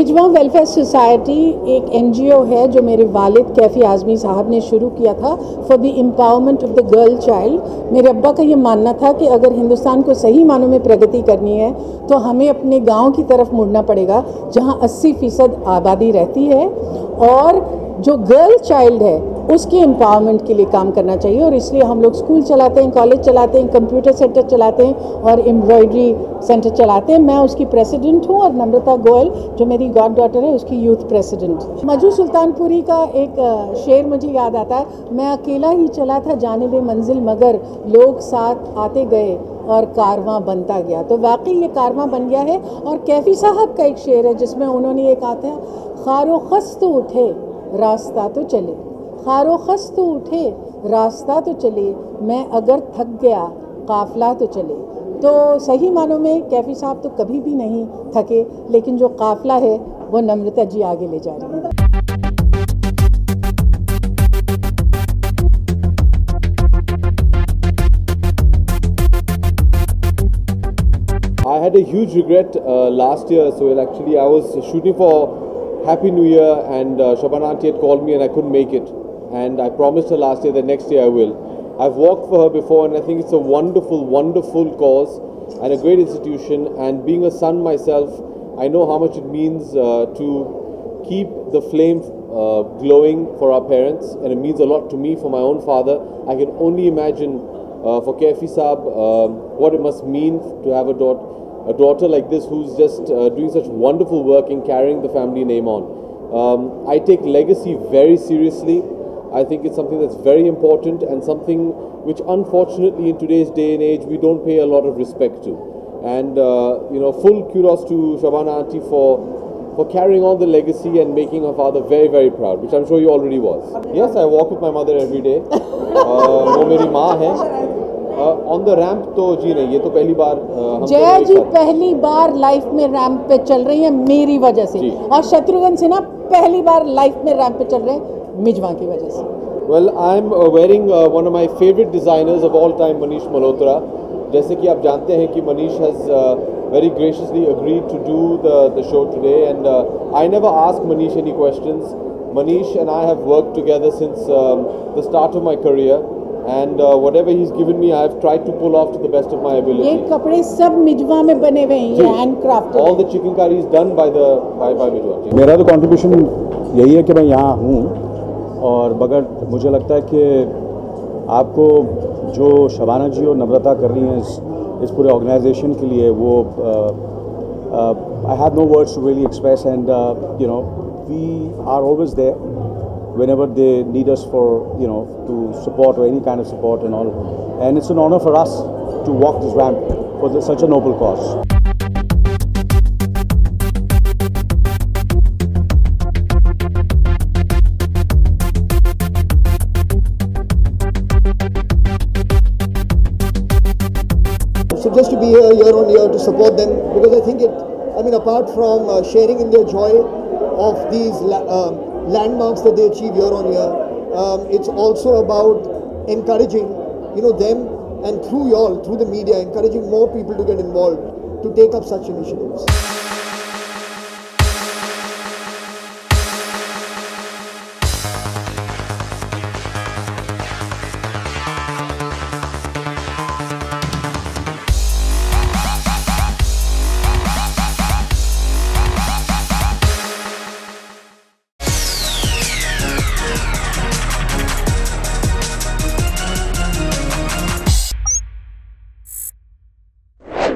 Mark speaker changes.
Speaker 1: Mijwan welfare society एक NGO है जो मेरे वालिद कैफ़ी आज़मी साहब ने शुरू किया था for the empowerment of the girl child. मेरे अब्बा का ये मानना था कि अगर हिंदुस्तान को सही मानों में प्रगति करनी है तो हमें अपने गांव की तरफ मुड़ना पड़ेगा जहां 80% आबादी रहती है, और जो गर्ल चाइल्ड है उसके एम्पावरमेंट के लिए काम करना चाहिए। और इसलिए हम लोग स्कूल चलाते हैं, कॉलेज चलाते हैं, कंप्यूटर सेंटर चलाते हैं और एम्ब्रॉयडरी सेंटर चलाते हैं। मैं उसकी प्रेसिडेंट हूँ और नम्रता गोयल जो मेरी गॉड डॉटर है उसकी यूथ प्रेसिडेंट। मजू सुल्तानपुरी का एक शेर मुझे याद आता है, मैं अकेला ही चला था जानिबे मंजिल मगर लोग साथ आते गए और कारवां बनता गया। तो वाकई ये कारवां बन गया है। और कैफ़ी साहब का एक शेर है जिसमें उन्होंने ये कहा था, खारो खस तो उठे रास्ता तो चले, खारो खस तो उठे रास्ता तो चले, मैं अगर थक गया काफिला तो चले। तो सही मानों में कैफ़ी साहब तो कभी भी नहीं थके, लेकिन जो काफिला है वो नम्रता जी आगे ले जा रही हैं।
Speaker 2: I had a huge regret last year, so actually I was shooting for Happy New Year and Shabana auntie had called me and I couldn't make it, and I promised her last year that next year I will. I've worked for her before and I think it's a wonderful, wonderful cause and a great institution, and being a son myself, I know how much it means to keep the flame glowing for our parents, and it means a lot to me for my own father. I can only imagine for Kaifi Saab what it must mean to have a daughter like this who's just doing such wonderful work in carrying the family name on. I take legacy very seriously. I think it's something that's very important and something which unfortunately in today's day and age we don't pay a lot of respect to. And full kudos to Shabana auntie for carrying on the legacy and making her father very, very proud, which I'm sure you already was. Yes, I walk with my mother every day. वो मेरी माँ है। On the ramp तो जी नहीं, ये तो पहली बार
Speaker 1: जया जी पहली बार लाइफ में रैम्प पे चल रही हैं मेरी वजह से, और शत्रुघ्न सिन्हा पहली बार लाइफ में रैम्प पे चल रहे हैं मिजवा की वजह से।
Speaker 2: Well, I'm wearing one of my favorite designers of all time, Manish Malhotra. जैसे कि आप जानते हैं कि Manish has very graciously agreed to do the show today, and I never ask Manish any questions. Manish and I have worked together since the start of my career, and whatever he's given me, I have tried to pull off to the best of my ability.
Speaker 1: ये कपड़े सब मिजवा में बने हुए हैं, ये handcrafted।
Speaker 2: All the chikankari is done by Mijwa।
Speaker 3: मेरा तो कंट्रीब्यूशन यही है कि मैं यहाँ हूँ, और मगर मुझे लगता है कि आपको जो शबाना जी और नम्रता कर रही हैं इस पूरे ऑर्गेनाइजेशन के लिए, वो I have no words to really express, and we are always there whenever they need us for to support or any kind of support and all, and it's an honor for us to walk this ramp for such a noble cause.
Speaker 4: So just to be here year on year to support them, because I think apart from sharing in their joy of these landmarks that they achieve year on year, it's also about encouraging them, and through the media, encouraging more people to get involved, to take up such initiatives.